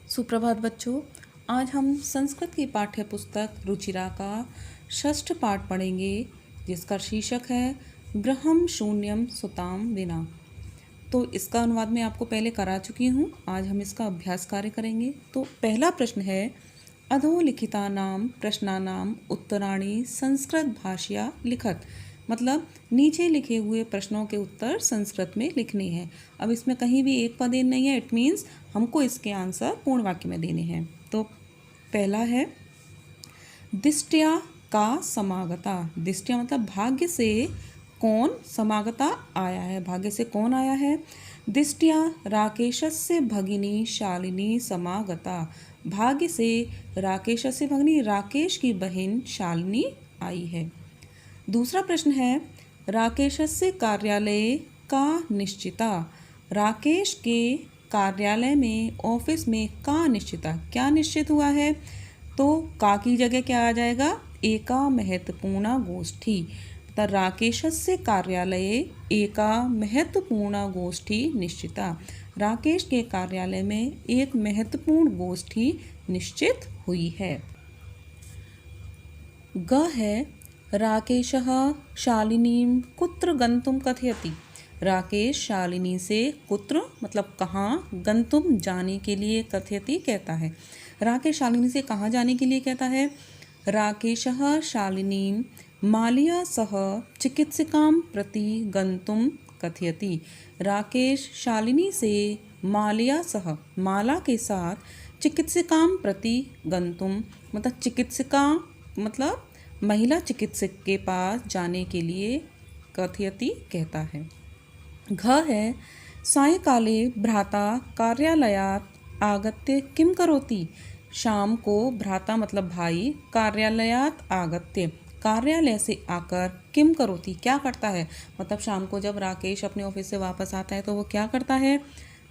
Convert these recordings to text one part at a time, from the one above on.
सुप्रभात बच्चों। आज हम संस्कृत की पाठ्य पुस्तक रुचिरा का षष्ठ पाठ पढ़ेंगे, जिसका शीर्षक है गृहम शून्यम सुताम विना। तो इसका अनुवाद मैं आपको पहले करा चुकी हूँ। आज हम इसका अभ्यास कार्य करेंगे। तो पहला प्रश्न है, अधोलिखितानां प्रश्नानां उत्तराणि संस्कृत भाषया लिखत। मतलब नीचे लिखे हुए प्रश्नों के उत्तर संस्कृत में लिखने हैं। अब इसमें कहीं भी एक पद नहीं है, इट मीन्स हमको इसके आंसर पूर्ण वाक्य में देने हैं। तो पहला है, दिष्ट्या का समागता। दिष्ट्या मतलब भाग्य से कौन, समागता आया है, भाग्य से कौन आया है। दिष्ट्या राकेशस्य भगिनी शालिनी समागता। भाग्य से राकेशस्य भगिनी, राकेश की बहन शालिनी आई है। दूसरा प्रश्न है, राकेशस्य कार्यालय का निश्चिता। राकेश के कार्यालय में, ऑफिस में का निश्चिता, क्या निश्चित हुआ है। तो का की जगह क्या आ जाएगा, एका महत्वपूर्ण गोष्ठी। तो राकेशस्य कार्यालय एका महत्वपूर्ण गोष्ठी निश्चिता। राकेश के कार्यालय में एक महत्वपूर्ण गोष्ठी निश्चित हुई है। ग है, राकेशः शालिनीं कुत्र गंतुम कथयति। राकेश शालिनी से कुत्र मतलब कहाँ, गंतुम जाने के लिए, कथयति कहता है। राकेश शालिनी से कहाँ जाने के लिए कहता है। राकेशः शालिनीं मालया सह चिकित्सिकां प्रति गंतुम कथयति। राकेश शालिनी से मालया सह, माला के साथ, चिकित्सिकां प्रति गंतुम मतलब चिकित्सिका मतलब महिला चिकित्सक के पास जाने के लिए कथयति कहता है। घ है, सायंकाले भ्राता कार्यालयात् आगत्य किम करोति। शाम को भ्राता मतलब भाई, कार्यालयात् आगत्य कार्यालय से आकर, किम करोति क्या करता है। मतलब शाम को जब राकेश अपने ऑफिस से वापस आता है तो वो क्या करता है।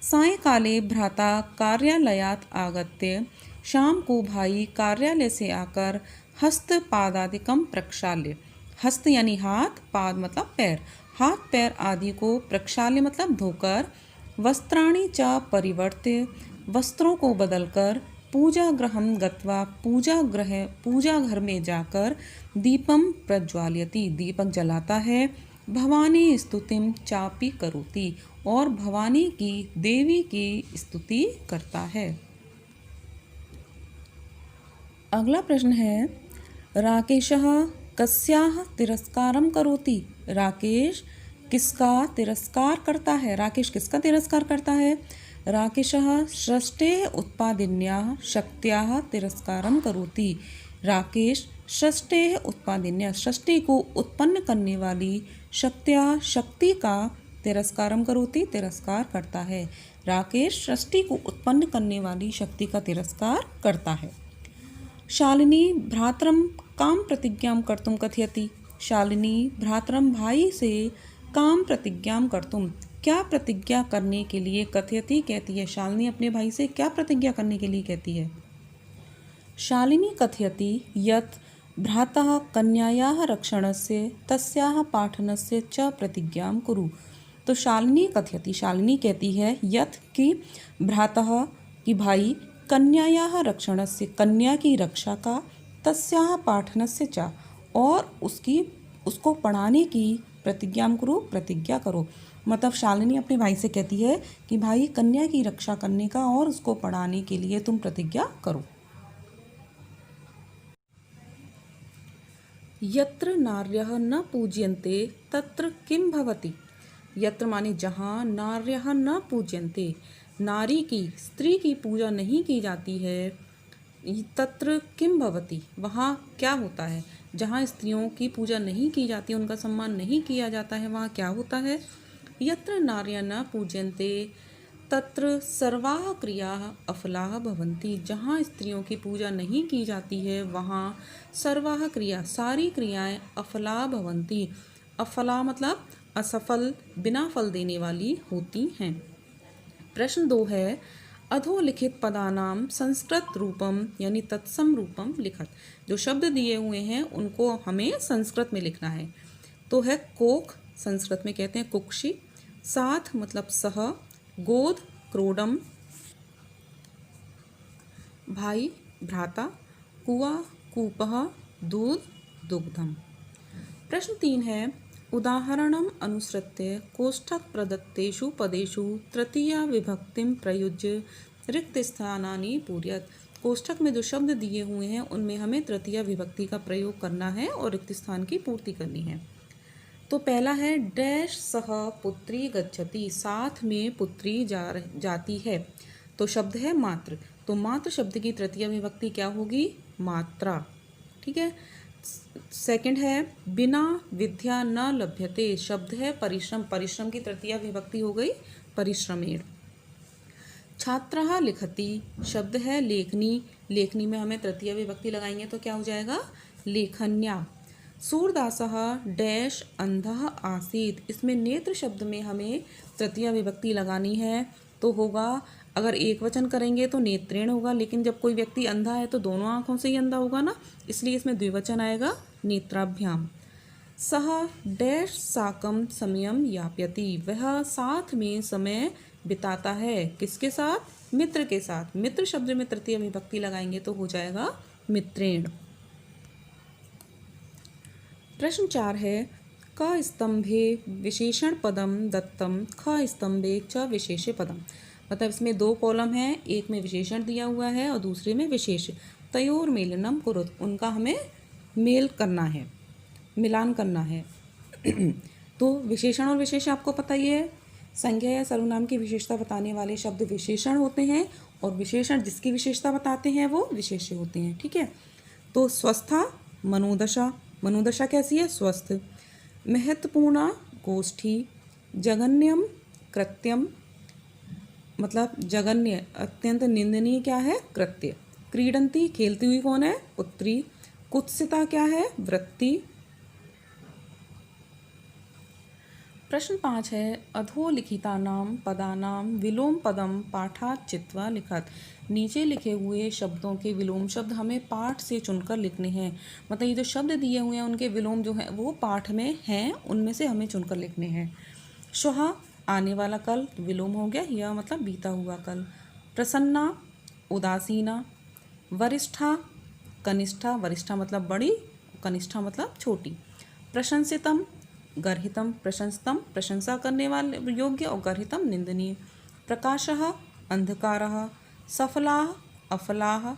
सायंकाले भ्राता कार्यालयात् आगत्य, शाम को भाई कार्यालय से आकर, हस्त पादादिकम प्रक्षाल्य। हस्त यानी हाथ, पाद मतलब पैर, हाथ पैर आदि को, प्रक्षाल्य मतलब धोकर, वस्त्राणि च परिवर्त्य वस्त्रों को बदलकर, पूजा गृहं गत्वा पूजा घर में जाकर, दीपम प्रज्वाल्यति दीपक जलाता है, भवानी स्तुतिम चापि करोति और भवानी की, देवी की स्तुति करता है। अगला प्रश्न है, राकेशः कस्याः तिरस्कारं करोति। राकेश किसका तिरस्कार करता है। राकेश किसका तिरस्कार करता है। राकेशः षष्ठेः उत्पादिन्याः शक्त्याः तिरस्कारं करोति। राकेश षष्ठेः उत्पादिन्याः, षष्ठी को उत्पन्न करने वाली, शक्त्याः शक्ति का, तिरस्कारं करोति तिरस्कार करता है। राकेश षष्ठी को उत्पन्न करने वाली शक्ति का तिरस्कार करता है। शालिनी भ्रातरं काम प्रतिज्ञां कर्तुम कथयति। शालिनी भ्रातरम भाई से, काम प्रतिज्ञां कर्तुम क्या प्रतिज्ञा करने के लिए, कथयति कहती है। शालिनी अपने भाई से क्या प्रतिज्ञा करने के लिए कहती है। शालिनी कथयति यत् भ्रातः कन्यायाः रक्षणस्य तस्याः पाठनस्य च प्रतिज्ञां कुरु। तो शालिनी कथयति, शालिनी कहती है, यत् कि भ्रातः की भाई, कन्यायाः रक्षणस्य कन्या की रक्षा का, तस्याः पाठनस्य च और उसको पढ़ाने की, प्रतिज्ञा करो प्रतिज्ञा करो। मतलब शालिनी अपने भाई से कहती है कि भाई कन्या की रक्षा करने का और उसको पढ़ाने के लिए तुम प्रतिज्ञा करो। यत्र नार्यः न पूज्यन्ते तत्र किम भवति। यत्र माने जहाँ, नार्यः न पूज्यन्ते नारी की, स्त्री की पूजा नहीं की जाती है, तत्र किम भवति वहाँ क्या होता है। जहाँ स्त्रियों की पूजा नहीं की जाती, उनका सम्मान नहीं किया जाता है, वहाँ क्या होता है। यत्र नार्यः न पूज्यन्ते तत्र सर्वाः क्रियाः अफलाः भवन्ति। जहाँ स्त्रियों की पूजा नहीं की जाती है, वहाँ सर्वाः क्रिया सारी क्रियाएं अफला भवन्ति। अफला मतलब असफल, बिना फल देने वाली होती हैं। प्रश्न 2 है, अधोलिखित पदानाम संस्कृत रूपम यानी तत्सम रूपम लिखत। जो शब्द दिए हुए हैं उनको हमें संस्कृत में लिखना है। तो है कोक, संस्कृत में कहते हैं कुक्षी, साथ मतलब सह, गोद क्रोडम, भाई भ्राता, कुआ कूपः, दूध दुग्धम। प्रश्न 3 है उदाहरणम अनुसृत्य कोष्ठक प्रदत्तेषु पदेषु तृतीया विभक्तिम प्रयुज्य रिक्त स्थानानि पूरयत। कोष्ठक में जो शब्द दिए हुए हैं उनमें हमें तृतीया विभक्ति का प्रयोग करना है और रिक्त स्थान की पूर्ति करनी है। तो पहला है डैश सह पुत्री गच्छति, साथ में पुत्री जाती है। तो शब्द है मात्र, तो मात्र शब्द की तृतीया विभक्ति क्या होगी? मात्रा। ठीक है। सेकंड है बिना विद्या न लभ्यते, शब्द है परिश्रम, परिश्रम की तृतीया विभक्ति हो गई परिश्रमेण। छात्रः लिखति, शब्द है लेखनी, लेखनी में हमें तृतीया विभक्ति लगाएंगे तो क्या हो जाएगा? लेखन्या। सूरदासः डैश अंधः आसीत्, इसमें नेत्र शब्द में हमें तृतीया विभक्ति लगानी है तो होगा, अगर एक वचन करेंगे तो नेत्रेण होगा, लेकिन जब कोई व्यक्ति अंधा है तो दोनों आँखों से ही अंधा होगा ना, इसलिए इसमें द्विवचन आएगा नेत्राभ्याम। सह डैश साकम समयम यापयति, वह साथ में समय बिताता है, किसके साथ? मित्र के साथ। मित्र शब्द में तृतीय विभक्ति लगाएंगे तो हो जाएगा मित्रेण। प्रश्न 4 है क स्तंभे विशेषण पदम दत्तम ख स्तंभे च विशेष्य पदम। मतलब इसमें 2 कॉलम हैं, एक में विशेषण दिया हुआ है और दूसरे में विशेष। तयोर मेलनम कुरुत, उनका हमें मेल करना है, मिलान करना है। तो विशेषण और विशेष आपको पता ही है, संज्ञा या सर्वनाम की विशेषता बताने वाले शब्द विशेषण होते हैं और विशेषण जिसकी विशेषता बताते हैं वो विशेष्य होते हैं। ठीक है। तो स्वस्था मनोदशा, मनोदशा कैसी है? स्वस्थ। महत्वपूर्ण गोष्ठी, जघन्यम कृत्यम, मतलब जघन्य अत्यंत निंदनीय क्या है? कृत्य। क्रीडंती खेलती हुई कौन है? पुत्री। कुत्सिता क्या है? वृत्ति। प्रश्न 5 है अधोलिखितानाम पदानाम विलोम पदम पाठात् चित्वा लिखत। नीचे लिखे हुए शब्दों के विलोम शब्द हमें पाठ से चुनकर लिखने हैं। मतलब ये जो शब्द दिए हुए हैं उनके विलोम जो हैं वो पाठ में हैं, उनमें से हमें चुनकर लिखने हैं। श्वः आने वाला कल, विलोम हो गया, यह मतलब बीता हुआ कल। प्रसन्ना उदासीना। वरिष्ठा कनिष्ठा, वरिष्ठा मतलब बड़ी, कनिष्ठा मतलब छोटी। प्रशंसितम गर्हितम, प्रशंसितम प्रशंसा करने वाले योग्य और गर्हितम निंदनीय। प्रकाशः अंधकारः। सफलाः अफलाः।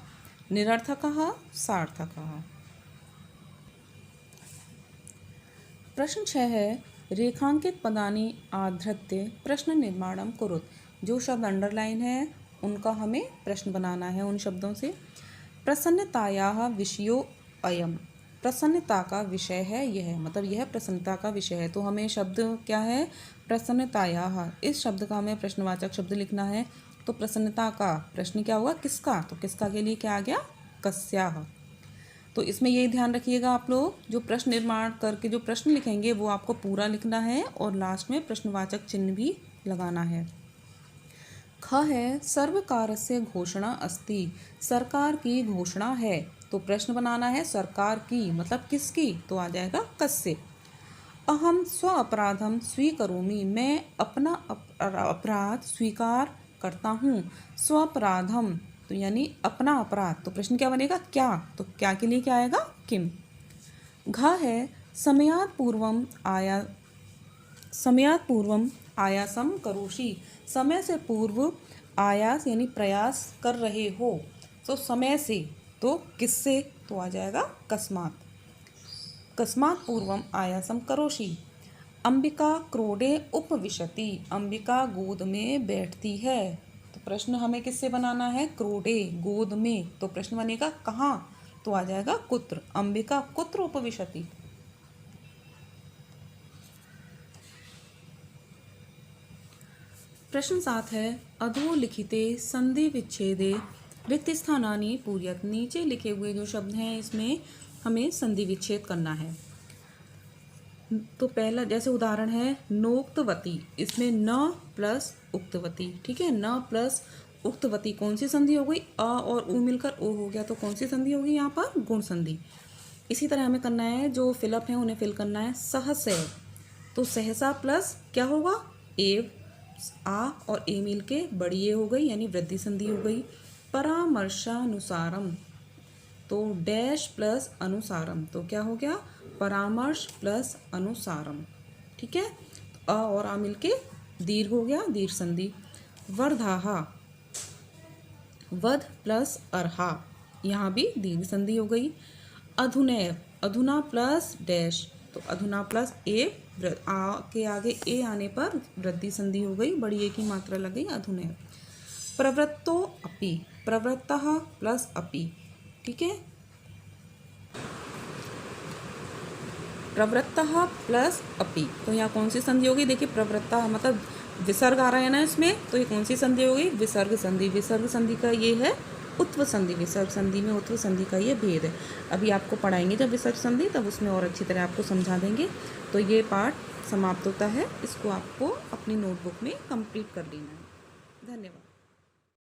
निरर्थकः सार्थकः। प्रश्न 6 है रेखांकित पदानि आधृत्य प्रश्न निर्माणम कुरुत। जो शब्द अंडरलाइन है उनका हमें प्रश्न बनाना है उन शब्दों से। प्रसन्नतायाः विषयो अयम, प्रसन्नता का विषय है यह, मतलब यह प्रसन्नता का विषय है। तो हमें शब्द क्या है? प्रसन्नतायाः, इस शब्द का हमें प्रश्नवाचक शब्द लिखना है। तो प्रसन्नता का प्रश्न क्या होगा? किसका? तो किसका के लिए क्या आ गया? कस्याः। तो इसमें यही ध्यान रखिएगा आप लोग, जो प्रश्न निर्माण करके जो प्रश्न लिखेंगे वो आपको पूरा लिखना है और लास्ट में प्रश्नवाचक चिन्ह भी लगाना है। ख है सर्वकारस्य घोषणा अस्ति, सरकार की घोषणा है। तो प्रश्न बनाना है सरकार की, मतलब किसकी? तो आ जाएगा कस्य। अहम स्व अपराधम स्वीकरोमि, मैं अपना अपराध स्वीकार करता हूँ। स्वअपराधम तो यानी अपना अपराध। तो प्रश्न क्या बनेगा? क्या? तो क्या के लिए क्या आएगा? किम। घ है समयात् पूर्वम आयासम करोषि, समय से पूर्व आयास यानी प्रयास कर रहे हो। तो समय से तो किससे? तो आ जाएगा कस्मात्। कस्मात् पूर्वम आयासम करोषि। अंबिका क्रोडे उपविशति, अंबिका गोद में बैठती है। तो प्रश्न हमें किससे बनाना है? क्रोडे, गोद में। तो प्रश्न बनेगा कहाँ? तो आ जाएगा कुत्र। अंबिका कुत्र उपविशति। प्रश्न 7 है अधोलिखिते संधि विच्छेदे रिक्त स्थानानि पूरयत। नीचे लिखे हुए जो शब्द हैं इसमें हमें संधि विच्छेद करना है। तो पहला जैसे उदाहरण है नोक्तवती, इसमें न प्लस उक्तवती। ठीक है, न प्लस उक्तवती कौन सी संधि हो गई? अ और उ मिलकर ओ हो गया, तो कौन सी संधि होगी यहाँ पर? गुण संधि। इसी तरह हमें करना है, जो फिलअप है उन्हें फिल करना है। सहसैव, तो सहसा प्लस क्या होगा? एव, आ और ए मिल के बड़ी ए हो गई यानी वृद्धि संधि हो गई। परामर्शानुसारम, तो डैश प्लस अनुसारम, तो क्या हो गया परामर्श प्लस अनुसारम। ठीक है, अ और आ मिलके दीर्घ हो गया, दीर्घ संधि। वर्धाहा, वध प्लस अर्हा, यहाँ भी दीर्घ संधि हो गई। अधुनैव, अधुना प्लस डैश, तो अधुना प्लस ए, आ के आगे ए आने पर वृद्धि संधि हो गई, बड़ी ए की मात्रा लग गई, अधुनैव। प्रवृत्तो अपि, प्रवृत्तः प्लस अपि। ठीक है, प्रवृत्तः प्लस अपि, तो यहाँ कौन सी संधि होगी? देखिए प्रवृत्तः मतलब विसर्ग आ रहा है ना इसमें, तो ये कौन सी संधि होगी? विसर्ग संधि। विसर्ग संधि का ये है उत्व संधि, विसर्ग संधि में उत्व संधि का ये भेद है। अभी आपको पढ़ाएंगे जब विसर्ग संधि, तब उसमें और अच्छी तरह आपको समझा देंगे। तो ये पाठ समाप्त होता है, इसको आपको अपनी नोटबुक में कंप्लीट कर लेना है। धन्यवाद।